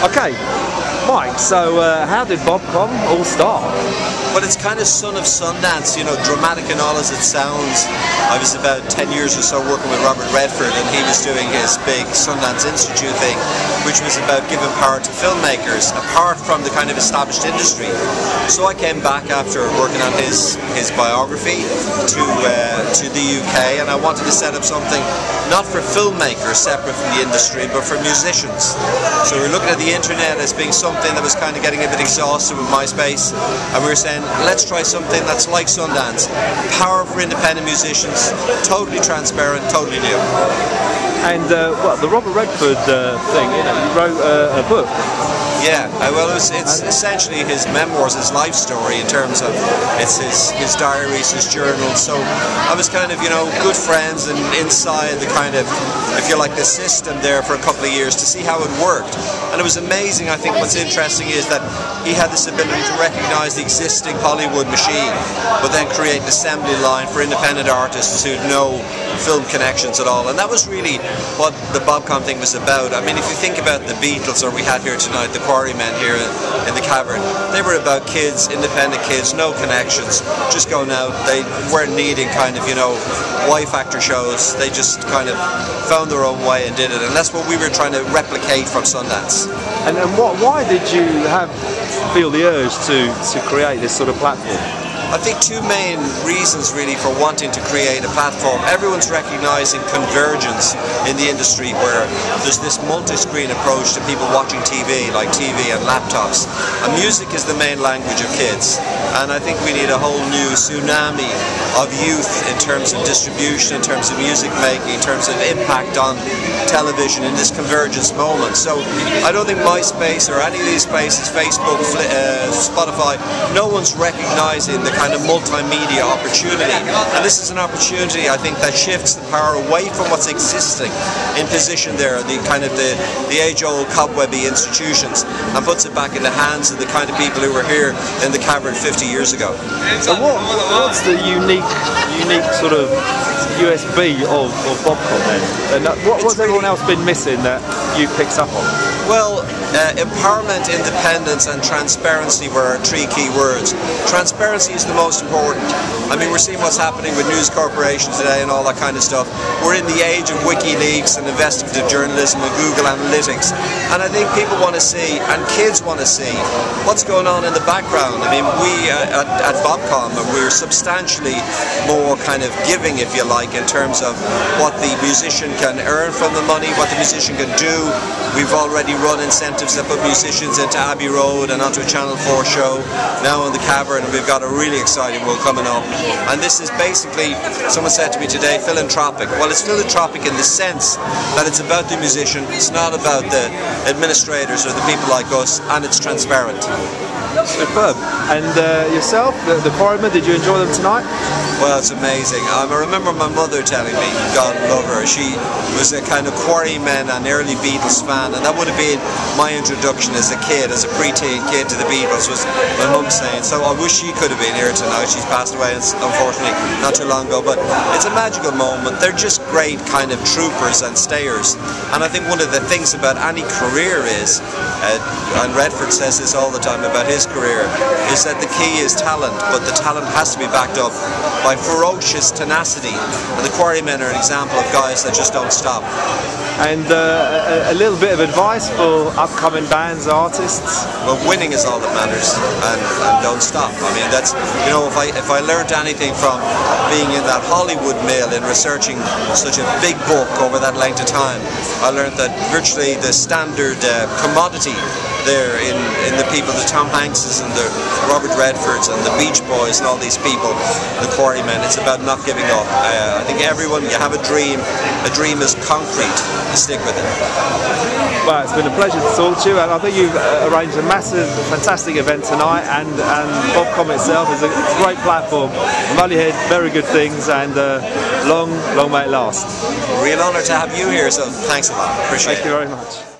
Okay, Mike, so how did Bobcom all start? Well, it's kind of son of Sundance, you know, dramatic and all as it sounds. I was about 10 years or so working with Robert Redford, and he was doing his big Sundance Institute thing, which was about giving power to filmmakers, apart from the kind of established industry. So I came back after working on his biography to the UK, and I wanted to set up something not for filmmakers separate from the industry, but for musicians. So we were looking at the internet as being something that was kind of getting a bit exhausted with MySpace, and we were saying, let's try something that's like Sundance. Power for independent musicians, totally transparent, totally new. And well, the Robert Redford thing, you know, you wrote a book. Yeah, well, it's essentially his memoirs, his life story in terms of it's his diaries, his journals. So I was kind of, you know, good friends and inside the kind of, if you like, the system there for a couple of years to see how it worked. And it was amazing. I think what's interesting is that he had this ability to recognise the existing Hollywood machine, but then create an assembly line for independent artists who had no film connections at all. And that was really what the Bobcom thing was about. I mean, if you think about the Beatles, or we had here tonight, the Quarrymen here in the Cavern, they were about kids, independent kids, no connections, just going out. They weren't needing kind of, you know, Y-Factor shows. They just kind of found their own way and did it. And that's what we were trying to replicate from Sundance. And why did you feel the urge to create this sort of platform? I think two main reasons really for wanting to create a platform. Everyone's recognising convergence in the industry where there's this multi-screen approach to people watching TV, like TV and laptops. And music is the main language of kids. And I think we need a whole new tsunami of youth in terms of distribution, in terms of music making, in terms of impact on television in this convergence moment. So I don't think MySpace or any of these places, Facebook, Spotify, no one's recognising the kind of multimedia opportunity. And this is an opportunity, I think, that shifts the power away from what's existing in position there, the kind of the age-old cobwebby institutions, and puts it back in the hands of the kind of people who were here in the Cavern 50 years ago. So what's the unique sort of USB of Bobcom then? And what's everyone else been missing that you picked up on? Well, empowerment, independence and transparency were our three key words. Transparency is the most important. I mean, we're seeing what's happening with news corporations today and all that kind of stuff. We're in the age of WikiLeaks and investigative journalism and Google Analytics. And I think people want to see, and kids want to see, what's going on in the background. I mean, we at Bobcom, we're substantially more kind of giving, if you like, in terms of what the musician can earn from the money, what the musician can do. We've already run incentives that put musicians into Abbey Road and onto a Channel 4 show, now in the Cavern, and we've got a really exciting one coming up. And this is basically, someone said to me today, philanthropic. Well, it's philanthropic in the sense that it's about the musician, it's not about the administrators or the people like us, and it's transparent. Superb. And yourself, the Quarrymen, did you enjoy them tonight? Well, it's amazing. I remember my mother telling me, God love her, she was a kind of Quarrymen and early Beatles fan, and that would have been my introduction as a kid, as a preteen kid to the Beatles, was my mum saying. So I wish she could have been here tonight. She's passed away, unfortunately, not too long ago, but it's a magical moment. They're just great kind of troopers and stayers. And I think one of the things about any career is, and Redford says this all the time about his career, is that the key is talent, but the talent has to be backed up by ferocious tenacity, and the Quarrymen are an example of guys that just don't stop. And a little bit of advice for upcoming bands, artists? Well, winning is all that matters, and don't stop. I mean, that's, you know, if I learned anything from being in that Hollywood mill and researching such a big book over that length of time, I learned that virtually the standard commodity there in the people, the Tom Hankses and the Robert Redfords and the Beach Boys and all these people, the Quarrymen, it's about not giving up. I think everyone, you have a dream is concrete, you stick with it. Well, it's been a pleasure to talk to you, and I think you've arranged a massive, fantastic event tonight, and Bobcom itself is a great platform. I've only heard very good things, and long may it last. Real honour to have you here, so thanks a lot, appreciate it. Thank you very much.